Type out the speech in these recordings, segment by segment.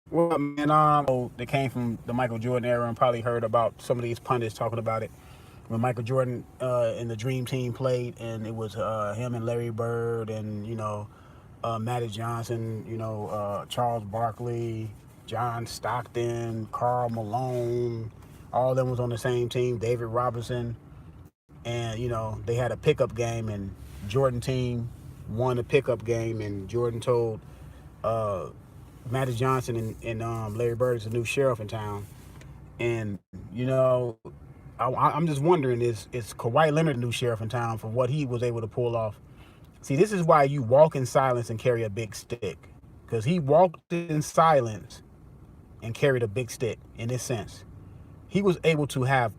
Well, man, they came from the Michael Jordan era and probably heard about some of these pundits talking about it when Michael Jordan and the Dream Team played, and it was him and Larry Bird and Magic Johnson, Charles Barkley, John Stockton, Karl Malone, all of them was on the same team. David Robinson, and they had a pickup game, and Jordan team won a pickup game, and Jordan told uh, Magic Johnson and Larry Bird is the new sheriff in town. And I'm just wondering, is Kawhi Leonard the new sheriff in town for what he was able to pull off? See, this is why you walk in silence and carry a big stick, because he walked in silence and carried a big stick. In this sense, he was able to have,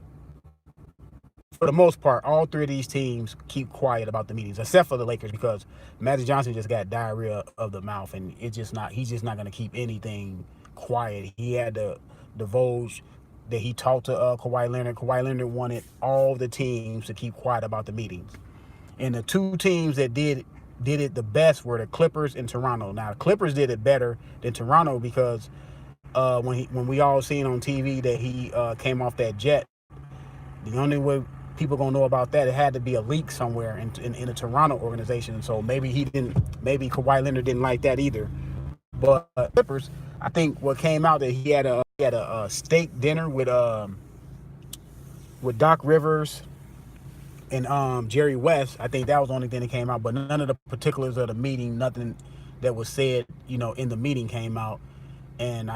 for the most part, all three of these teams keep quiet about the meetings, except for the Lakers, because Magic Johnson just got diarrhea of the mouth, and he's just not going to keep anything quiet. He had to divulge that he talked to Kawhi Leonard. Kawhi Leonard wanted all the teams to keep quiet about the meetings, and the two teams that did it the best were the Clippers and Toronto. Now, the Clippers did it better than Toronto because when we all seen on TV that he came off that jet, the only way people gonna know about that, it had to be a leak somewhere in a Toronto organization. And so maybe Kawhi Leonard didn't like that either. But Clippers, I think what came out that he had a steak dinner with Doc Rivers and Jerry West. I think that was the only thing that came out, but none of the particulars of the meeting, nothing that was said, in the meeting came out. And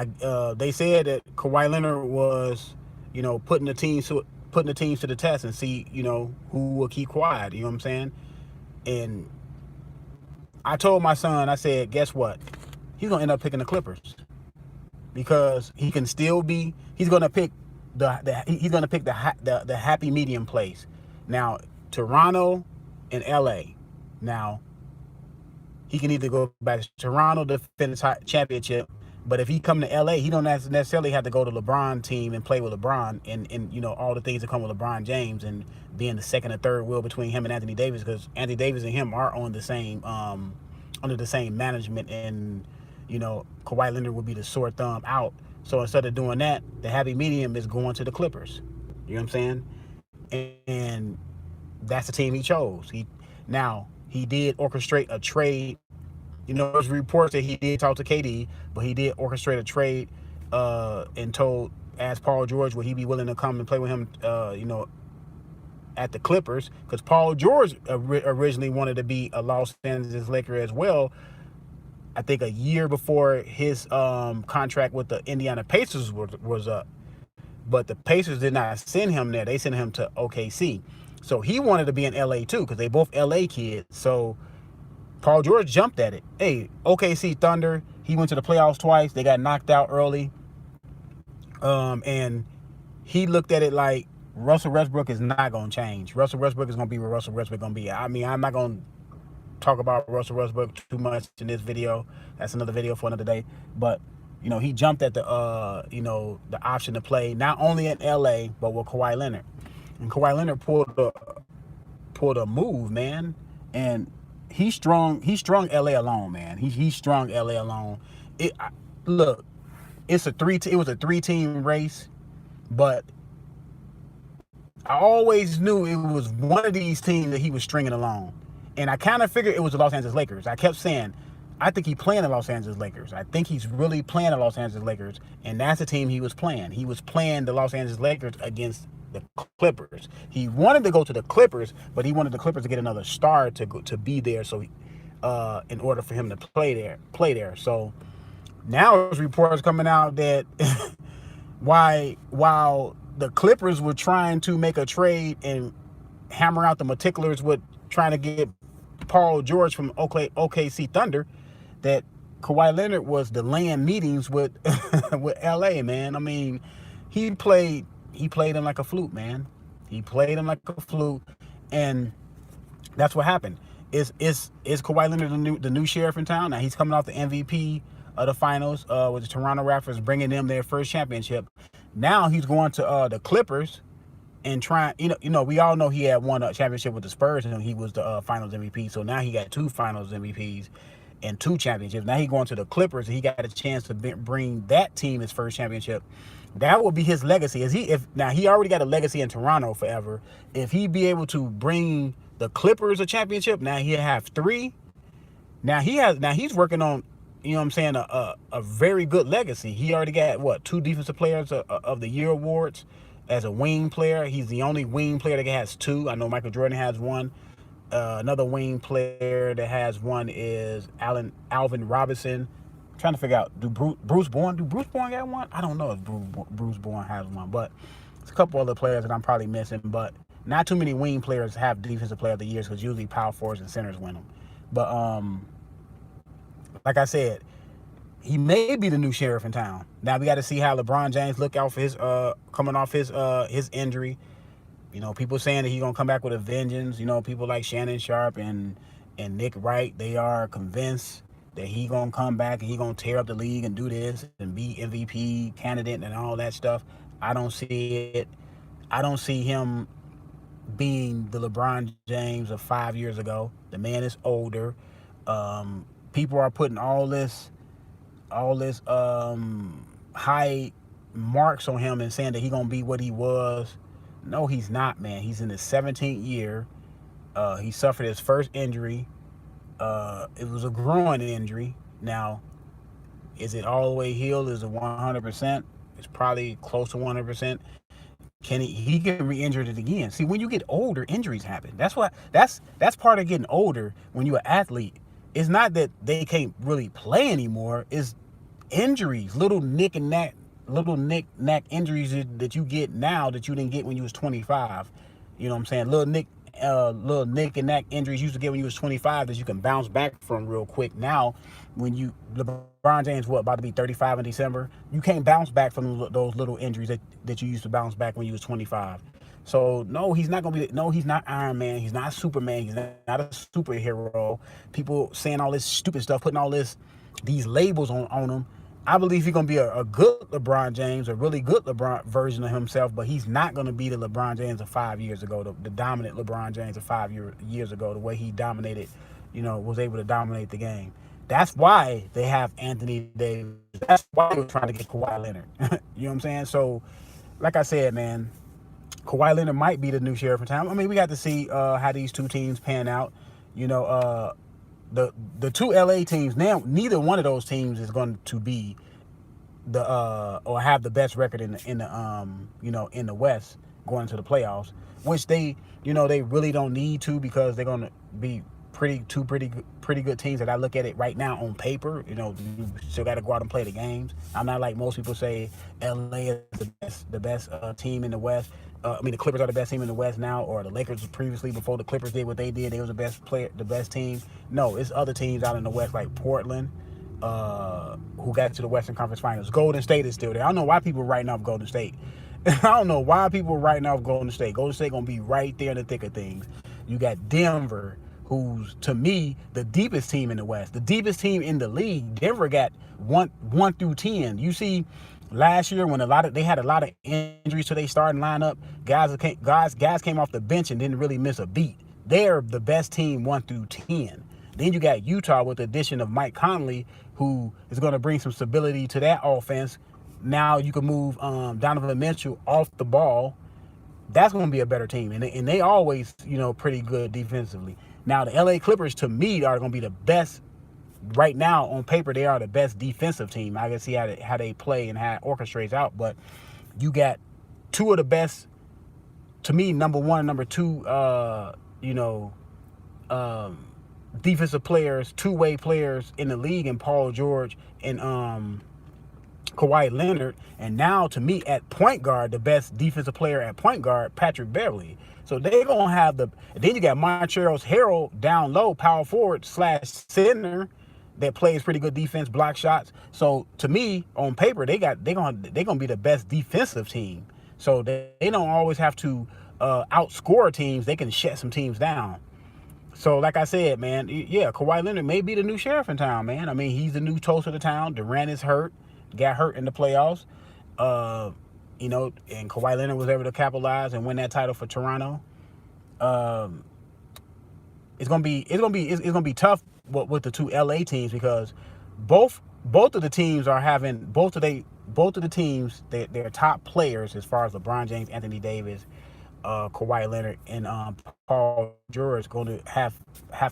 they said that Kawhi Leonard was, putting the teams to the test and see, who will keep quiet. You know what I'm saying? And I told my son, I said, guess what? He's gonna end up picking the Clippers because he can still be. He's gonna pick the happy medium place. Now, Toronto and LA. Now, he can either go back to Toronto to finish championship, but if he come to LA, he don't necessarily have to go to LeBron team and play with LeBron and all the things that come with LeBron James and being the second or third wheel between him and Anthony Davis, because Anthony Davis and him are on the same under the same management, and Kawhi Leonard would be the sore thumb out. So instead of doing that, the happy medium is going to the Clippers. You know what I'm saying? And that's the team he chose. He did orchestrate a trade. There's reports that he did talk to KD, but he did orchestrate a trade and asked Paul George would he be willing to come and play with him, at the Clippers, because Paul George originally wanted to be a Los Angeles Laker as well. I think a year before his contract with the Indiana Pacers was up, but the Pacers did not send him there. They sent him to OKC. So he wanted to be in LA too, because they both LA kids. So Paul George jumped at it. Hey, OKC Thunder, he went to the playoffs twice. They got knocked out early. And he looked at it like Russell Westbrook is not going to change. Russell Westbrook is going to be where Russell Westbrook is going to be. I mean, I'm not going to talk about Russell Westbrook too much in this video. That's another video for another day. But, he jumped at the option to play not only in LA, but with Kawhi Leonard. And Kawhi Leonard pulled a move, man. And he strung LA alone, man. He strung LA alone. Look, it was a 3-team race, but I always knew it was one of these teams that he was stringing along. And I kind of figured it was the Los Angeles Lakers. I kept saying, I think he's playing the Los Angeles Lakers. I think he's really playing the Los Angeles Lakers, and that's the team he was playing. He was playing the Los Angeles Lakers against the Clippers. He wanted to go to the Clippers, but he wanted the Clippers to get another star to be there, so in order for him to play there. So now there's reports coming out that while the Clippers were trying to make a trade and hammer out the particulars with trying to get Paul George from OKC Thunder, that Kawhi Leonard was delaying meetings with with LA, man. I mean, he played him like a flute, man. He played him like a flute, and that's what happened. Is Kawhi Leonard the new sheriff in town? Now he's coming off the MVP of the finals with the Toronto Raptors, bringing them their first championship. Now he's going to the Clippers and trying. We all know he had won a championship with the Spurs, and he was the Finals MVP. So now he got 2 Finals MVPs, and 2 championships. Now he going to the Clippers, and he got a chance to bring that team his first championship. That will be his legacy. If now he already got a legacy in Toronto forever. If he be able to bring the Clippers a championship, now he'll have 3. Now he's working on, you know what I'm saying, a very good legacy. He already got what, 2 defensive players of the year awards as a wing player. He's the only wing player that has 2. I know Michael Jordan has 1. Another wing player that has 1 is Alvin Robinson. I'm trying to figure out, do Bruce Bowen got 1? I don't know if Bruce Bowen has 1, but it's a couple other players that I'm probably missing. But not too many wing players have defensive player of the years, because usually power forwards and centers win them. But like I said, he may be the new sheriff in town. Now we got to see how LeBron James look out for his coming off his injury. You know, people saying that he's going to come back with a vengeance. You know, people like Shannon Sharp and Nick Wright, they are convinced that he's going to come back and he's going to tear up the league and do this and be MVP candidate and all that stuff. I don't see it. I don't see him being the LeBron James of 5 years ago. The man is older. People are putting all this high marks on him and saying that he's going to be what he was. No, he's not, man. He's in his 17th year. He suffered his first injury. It was a groin injury. Now, is it all the way healed? Is it 100%? It's probably close to 100%. He can re-injure it again. See, when you get older, injuries happen. That's part of getting older when you're an athlete. It's not that they can't really play anymore. It's injuries, little knick knack injuries that you get now that you didn't get when you was 25. You know what I'm saying? Little knick and knack injuries you used to get when you was 25 that you can bounce back from real quick. Now, when LeBron James, about to be 35 in December, you can't bounce back from those little injuries that you used to bounce back when you was 25. So no, he's not Iron Man. He's not Superman. He's not a superhero. People saying all this stupid stuff, putting all these labels on him. I believe he's going to be a good LeBron James, a really good LeBron version of himself, but he's not going to be the LeBron James of 5 years ago, the dominant LeBron James of 5 years ago, the way he dominated, was able to dominate the game. That's why they have Anthony Davis. That's why they were trying to get Kawhi Leonard. You know what I'm saying? So, like I said, man, Kawhi Leonard might be the new sheriff in town. I mean, we got to see how these 2 teams pan out. The 2 LA teams, now neither one of those teams is going to be or have the best record in the West going into the playoffs, which they really don't need to, because they're going to be pretty good teams that I look at it right now on paper. You still got to go out and play the games. I'm not like most people say LA is the best team in the West. The Clippers are the best team in the West now, or the Lakers previously, before the Clippers did what they did, they was the best team. No, it's other teams out in the West like Portland, who got to the Western Conference Finals. Golden State is still there. I don't know why people are writing off Golden State. I don't know why people are writing off Golden State. Golden State gonna be right there in the thick of things. You got Denver, who's, to me, the deepest team in the West, the deepest team in the league. Denver got 1 through 10. You see, last year when they had a lot of injuries to their starting lineup, guys came off the bench and didn't really miss a beat. They're the best team 1 through 10. Then you got Utah with the addition of Mike Conley, who is going to bring some stability to that offense. Now you can move Donovan Mitchell off the ball. That's going to be a better team, and they always pretty good defensively. Now the LA Clippers, to me, are going to be the best. Right now, on paper, they are the best defensive team. I can see how they play and how it orchestrates out. But you got 2 of the best, to me, number 1 and number 2, defensive players, 2-way players in the league, and Paul George and Kawhi Leonard. And now, to me, at point guard, the best defensive player at point guard, Patrick Beverly. So they're going to have then you got Montrezl Harrell down low, power forward / center, that plays pretty good defense, block shots. So to me, on paper, they're gonna be the best defensive team. So they don't always have to outscore teams. They can shut some teams down. So like I said, man, yeah, Kawhi Leonard may be the new sheriff in town, man. I mean, he's the new toast of the town. Durant is hurt, got hurt in the playoffs. And Kawhi Leonard was able to capitalize and win that title for Toronto. It's gonna be tough with the two LA teams, because both of the teams are having both of the teams, their top players as far as LeBron James, Anthony Davis, Kawhi Leonard, and Paul George is going to have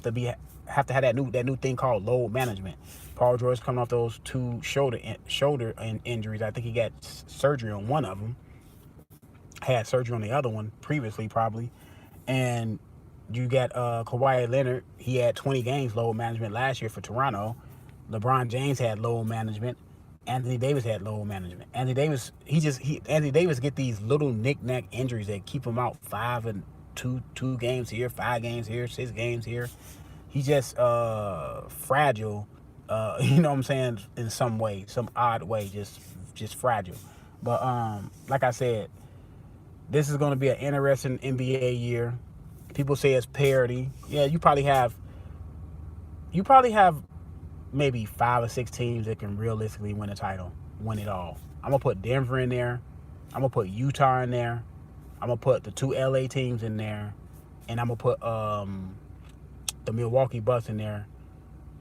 to have that new thing called load management. Paul George coming off those two shoulder injuries. I think he got surgery on one of them. Had surgery on the other one previously, probably. And you got Kawhi Leonard. He had 20 games load management last year for Toronto. LeBron James had load management. Anthony Davis had load management. Anthony Davis get these little knick-knack injuries that keep him out 5 and 2 games here, 5 games here, 6 games here. He's just fragile. You know what I'm saying? In some way, some odd way, just fragile. But like I said, this is going to be an interesting NBA year. People say it's parity. Yeah, you probably have maybe 5 or 6 teams that can realistically win a title, win it all. I'm gonna put Denver in there. I'm gonna put Utah in there. I'm gonna put the 2 LA teams in there, and I'm gonna put the Milwaukee Bucks in there.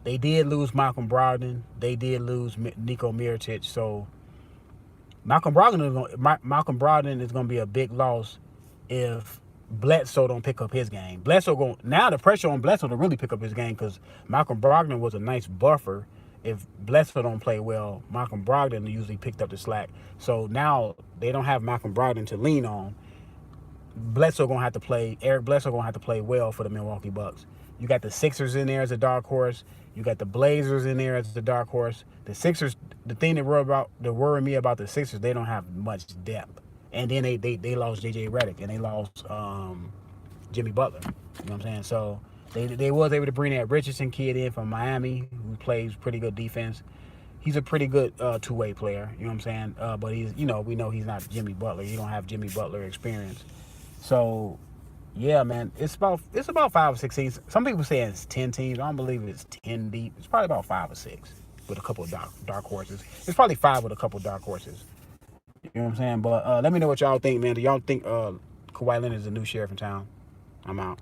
They did lose Malcolm Brogdon. They did lose Niko Mirotic. So Malcolm Brogdon is gonna be a big loss if Bledsoe don't pick up his game. Now the pressure on Bledsoe to really pick up his game, because Malcolm Brogdon was a nice buffer. If Bledsoe don't play well, Malcolm Brogdon usually picked up the slack. So now they don't have Malcolm Brogdon to lean on. Eric Bledsoe gonna have to play well for the Milwaukee Bucks. You got the Sixers in there as a dark horse. You got the Blazers in there as the dark horse. The Sixers, the thing that worry me about the Sixers, they don't have much depth. And then they lost J.J. Redick, and they lost Jimmy Butler. You know what I'm saying? So they was able to bring that Richardson kid in from Miami, who plays pretty good defense. He's a pretty good two-way player. You know what I'm saying? But we know he's not Jimmy Butler. He don't have Jimmy Butler experience. So yeah, man, it's about 5 or 6 teams. Some people say it's 10 teams. I don't believe it's 10 deep. It's probably about 5 or 6 with a couple of dark horses. It's probably 5 with a couple of dark horses. You know what I'm saying? But let me know what y'all think, man. Do y'all think Kawhi Leonard is the new sheriff in town? I'm out.